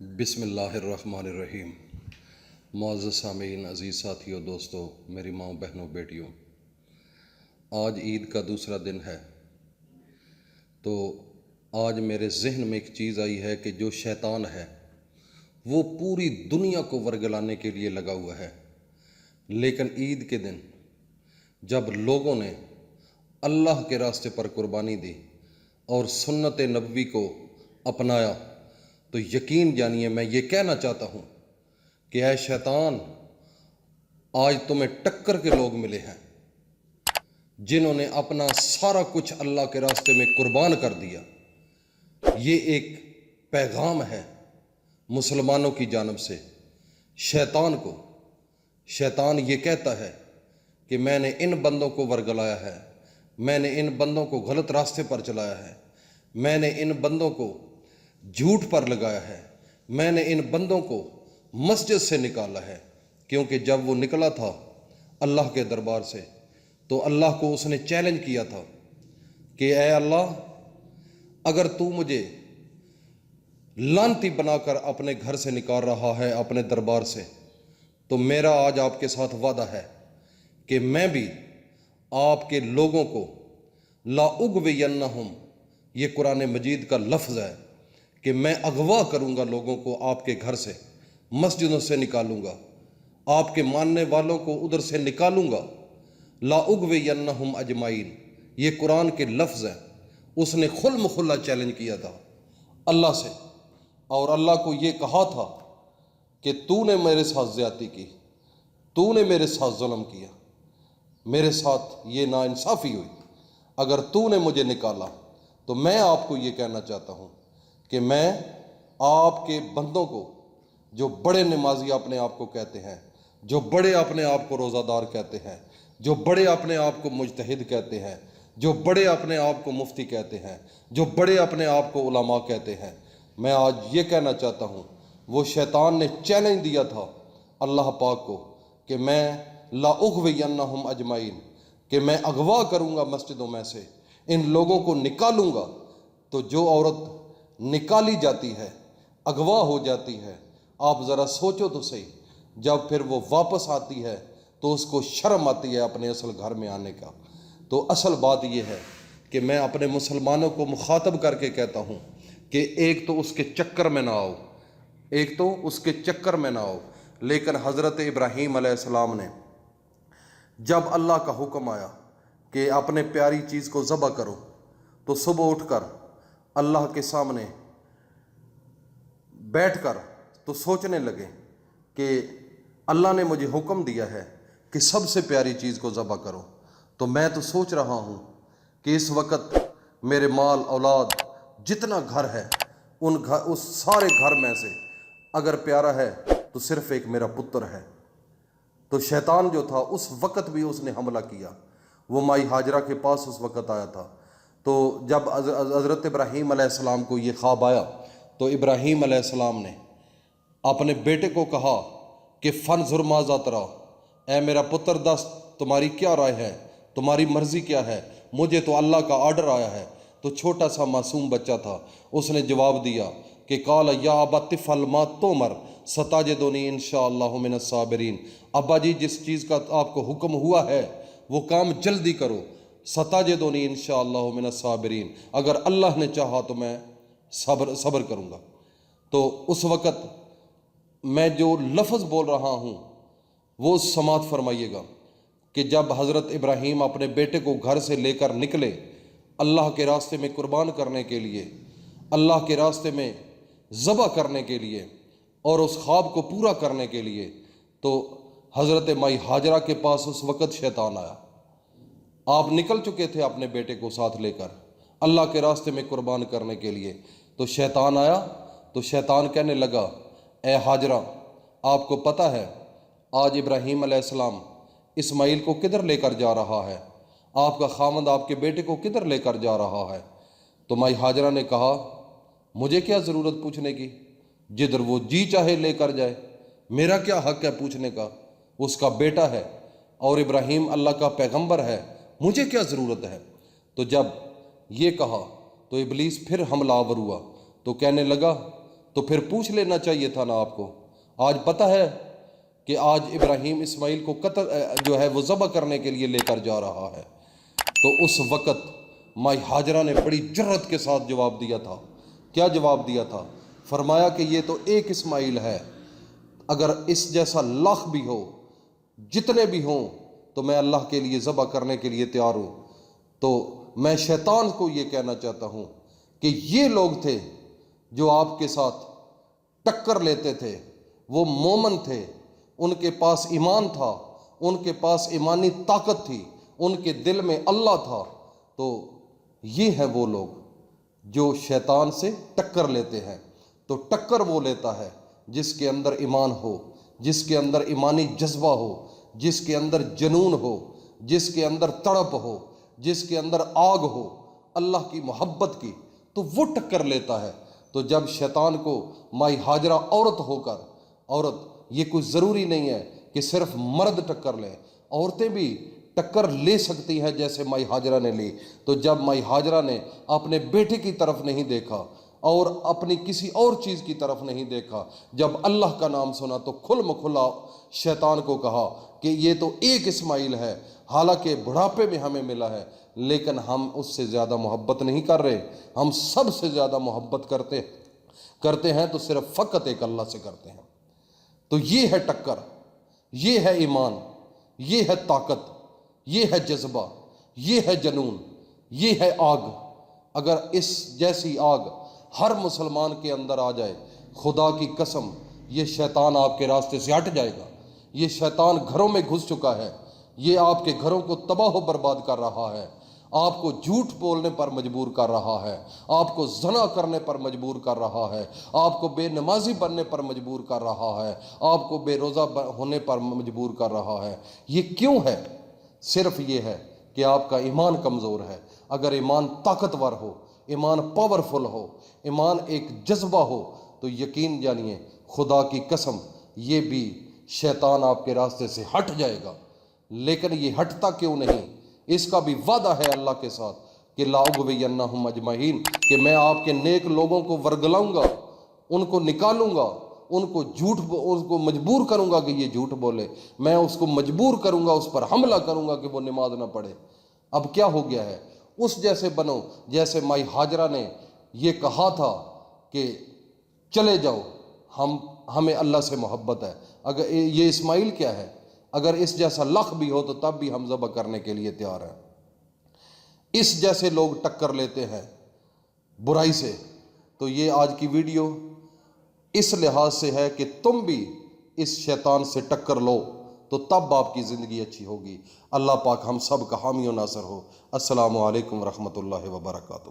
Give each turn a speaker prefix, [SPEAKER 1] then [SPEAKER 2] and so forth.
[SPEAKER 1] بسم اللہ الرحمن الرحیم۔ معزز سامعین، عزیز ساتھیوں، دوستوں، میری ماں بہنوں، بیٹیوں، آج عید کا دوسرا دن ہے۔ تو آج میرے ذہن میں ایک چیز آئی ہے کہ جو شیطان ہے وہ پوری دنیا کو ورگلانے کے لیے لگا ہوا ہے، لیکن عید کے دن جب لوگوں نے اللہ کے راستے پر قربانی دی اور سنت نبوی کو اپنایا تو یقین جانیے میں یہ کہنا چاہتا ہوں کہ اے شیطان، آج تمہیں ٹکر کے لوگ ملے ہیں جنہوں نے اپنا سارا کچھ اللہ کے راستے میں قربان کر دیا۔ یہ ایک پیغام ہے مسلمانوں کی جانب سے شیطان کو۔ شیطان یہ کہتا ہے کہ میں نے ان بندوں کو ورگلایا ہے، میں نے ان بندوں کو غلط راستے پر چلایا ہے، میں نے ان بندوں کو جھوٹ پر لگایا ہے، میں نے ان بندوں کو مسجد سے نکالا ہے۔ کیونکہ جب وہ نکلا تھا اللہ کے دربار سے تو اللہ کو اس نے چیلنج کیا تھا کہ اے اللہ، اگر تو مجھے لعنتی بنا کر اپنے گھر سے نکال رہا ہے، اپنے دربار سے، تو میرا آج آپ کے ساتھ وعدہ ہے کہ میں بھی آپ کے لوگوں کو لا اغوینہم، یہ قرآن مجید کا لفظ ہے کہ میں اغوا کروں گا لوگوں کو، آپ کے گھر سے، مسجدوں سے نکالوں گا، آپ کے ماننے والوں کو ادھر سے نکالوں گا۔ لا اغوینہم اجمعین، یہ قرآن کے لفظ ہیں۔ اس نے خلم خلا چیلنج کیا تھا اللہ سے، اور اللہ کو یہ کہا تھا کہ تو نے میرے ساتھ زیادتی کی، تو نے میرے ساتھ ظلم کیا، میرے ساتھ یہ ناانصافی ہوئی۔ اگر تو نے مجھے نکالا تو میں آپ کو یہ کہنا چاہتا ہوں کہ میں آپ کے بندوں کو، جو بڑے نمازی اپنے آپ کو کہتے ہیں، جو بڑے اپنے آپ کو روزہ دار کہتے ہیں، جو بڑے اپنے آپ کو مجتہد کہتے ہیں، جو بڑے اپنے آپ کو مفتی کہتے ہیں، جو بڑے اپنے آپ کو علماء کہتے ہیں، میں آج یہ کہنا چاہتا ہوں، وہ شیطان نے چیلنج دیا تھا اللہ پاک کو کہ میں لا اغوینہم اجمعین، کہ میں اغوا کروں گا مسجدوں میں سے، ان لوگوں کو نکالوں گا۔ تو جو عورت نکالی جاتی ہے، اغوا ہو جاتی ہے، آپ ذرا سوچو تو صحیح، جب پھر وہ واپس آتی ہے تو اس کو شرم آتی ہے اپنے اصل گھر میں آنے کا۔ تو اصل بات یہ ہے کہ میں اپنے مسلمانوں کو مخاطب کر کے کہتا ہوں کہ ایک تو اس کے چکر میں نہ آؤ، ایک تو اس کے چکر میں نہ آؤ۔ لیکن حضرت ابراہیم علیہ السلام نے جب اللہ کا حکم آیا کہ اپنے پیاری چیز کو ذبح کرو، تو صبح اٹھ کر اللہ کے سامنے بیٹھ کر تو سوچنے لگے کہ اللہ نے مجھے حکم دیا ہے کہ سب سے پیاری چیز کو ذبح کرو، تو میں تو سوچ رہا ہوں کہ اس وقت میرے مال اولاد جتنا گھر ہے، اس سارے گھر میں سے اگر پیارا ہے تو صرف ایک میرا پتر ہے۔ تو شیطان جو تھا اس وقت بھی اس نے حملہ کیا، وہ مائی ہاجرہ کے پاس اس وقت آیا تھا۔ تو جب حضرت ابراہیم علیہ السلام کو یہ خواب آیا تو ابراہیم علیہ السلام نے اپنے بیٹے کو کہا کہ فنظر ماذا تری، اے میرا پتر دس، تمہاری کیا رائے ہے، تمہاری مرضی کیا ہے، مجھے تو اللہ کا آرڈر آیا ہے۔ تو چھوٹا سا معصوم بچہ تھا، اس نے جواب دیا کہ قال یا ابت افعل ما تؤمر ستجدنی انشاءاللہ من الصابرین، ابا جی جس چیز کا آپ کو حکم ہوا ہے وہ کام جلدی کرو، ستجدنی انشاءاللہ من الصابرین، اگر اللہ نے چاہا تو میں صبر کروں گا۔ تو اس وقت میں جو لفظ بول رہا ہوں وہ سماعت فرمائیے گا کہ جب حضرت ابراہیم اپنے بیٹے کو گھر سے لے کر نکلے اللہ کے راستے میں قربان کرنے کے لیے، اللہ کے راستے میں ذبح کرنے کے لیے اور اس خواب کو پورا کرنے کے لیے، تو حضرت مائی ہاجرہ کے پاس اس وقت شیطان آیا۔ آپ نکل چکے تھے اپنے بیٹے کو ساتھ لے کر اللہ کے راستے میں قربان کرنے کے لیے، تو شیطان آیا۔ تو شیطان کہنے لگا، اے ہاجرہ، آپ کو پتہ ہے آج ابراہیم علیہ السلام اسماعیل کو کدھر لے کر جا رہا ہے، آپ کا خاوند آپ کے بیٹے کو کدھر لے کر جا رہا ہے؟ تو مائی ہاجرہ نے کہا، مجھے کیا ضرورت پوچھنے کی، جدھر وہ جی چاہے لے کر جائے، میرا کیا حق ہے پوچھنے کا، اس کا بیٹا ہے اور ابراہیم اللہ کا پیغمبر ہے، مجھے کیا ضرورت ہے؟ تو جب یہ کہا تو ابلیس پھر حملہ آور ہوا، تو کہنے لگا تو پھر پوچھ لینا چاہیے تھا نا آپ کو۔ آج پتہ ہے کہ آج ابراہیم اسماعیل کو قتل جو ہے وہ ذبح کرنے کے لیے لے کر جا رہا ہے، تو اس وقت مائی ہاجرہ نے بڑی جرأت کے ساتھ جواب دیا تھا۔ کیا جواب دیا تھا؟ فرمایا کہ یہ تو ایک اسماعیل ہے، اگر اس جیسا لاکھ بھی ہو، جتنے بھی ہوں، تو میں اللہ کے لیے ذبح کرنے کے لیے تیار ہوں۔ تو میں شیطان کو یہ کہنا چاہتا ہوں کہ یہ لوگ تھے جو آپ کے ساتھ ٹکر لیتے تھے، وہ مومن تھے، ان کے پاس ایمان تھا، ان کے پاس ایمانی طاقت تھی، ان کے دل میں اللہ تھا۔ تو یہ ہیں وہ لوگ جو شیطان سے ٹکر لیتے ہیں۔ تو ٹکر وہ لیتا ہے جس کے اندر ایمان ہو، جس کے اندر ایمانی جذبہ ہو، جس کے اندر جنون ہو، جس کے اندر تڑپ ہو، جس کے اندر آگ ہو اللہ کی محبت کی، تو وہ ٹکر لیتا ہے۔ تو جب شیطان کو مائی ہاجرہ عورت ہو کر، عورت یہ کوئی ضروری نہیں ہے کہ صرف مرد ٹکر لیں، عورتیں بھی ٹکر لے سکتی ہیں جیسے مائی ہاجرہ نے لی۔ تو جب مائی ہاجرہ نے اپنے بیٹے کی طرف نہیں دیکھا اور اپنی کسی اور چیز کی طرف نہیں دیکھا، جب اللہ کا نام سنا تو کھل مکھلا شیطان کو کہا کہ یہ تو ایک اسماعیل ہے، حالانکہ بڑھاپے میں ہمیں ملا ہے، لیکن ہم اس سے زیادہ محبت نہیں کر رہے، ہم سب سے زیادہ محبت کرتے ہیں تو صرف فقط ایک اللہ سے کرتے ہیں۔ تو یہ ہے ٹکر، یہ ہے ایمان، یہ ہے طاقت، یہ ہے جذبہ، یہ ہے جنون، یہ ہے آگ۔ اگر اس جیسی آگ ہر مسلمان کے اندر آ جائے، خدا کی قسم یہ شیطان آپ کے راستے سے ہٹ جائے گا۔ یہ شیطان گھروں میں گھس چکا ہے، یہ آپ کے گھروں کو تباہ و برباد کر رہا ہے، آپ کو جھوٹ بولنے پر مجبور کر رہا ہے، آپ کو زنا کرنے پر مجبور کر رہا ہے، آپ کو بے نمازی بننے پر مجبور کر رہا ہے، آپ کو بے روزہ ہونے پر مجبور کر رہا ہے۔ یہ کیوں ہے؟ صرف یہ ہے کہ آپ کا ایمان کمزور ہے۔ اگر ایمان طاقتور ہو، ایمان پاورفل ہو، ایمان ایک جذبہ ہو، تو یقین جانیے خدا کی قسم یہ بھی شیطان آپ کے راستے سے ہٹ جائے گا۔ لیکن یہ ہٹتا کیوں نہیں؟ اس کا بھی وعدہ ہے اللہ کے ساتھ کہ لَأُغْوِيَنَّهُمْ أَجْمَعِينَ، کہ میں آپ کے نیک لوگوں کو ورگلاؤں گا، ان کو نکالوں گا، ان کو مجبور کروں گا کہ یہ جھوٹ بولے، میں اس کو مجبور کروں گا، اس پر حملہ کروں گا کہ وہ نماز نہ پڑھے۔ اب کیا ہو گیا ہے؟ اس جیسے بنو جیسے مائی ہاجرہ نے یہ کہا تھا کہ چلے جاؤ، ہمیں اللہ سے محبت ہے۔ اگر یہ اسماعیل کیا ہے؟ اگر اس جیسا لخ بھی ہو تو تب بھی ہم ذبح کرنے کے لیے تیار ہیں۔ اس جیسے لوگ ٹکر لیتے ہیں برائی سے۔ تو یہ آج کی ویڈیو اس لحاظ سے ہے کہ تم بھی اس شیطان سے ٹکر لو تو تب آپ کی زندگی اچھی ہوگی۔ اللہ پاک ہم سب کا حامی و ناصر ہو۔ السلام علیکم ورحمۃ اللہ وبرکاتہ۔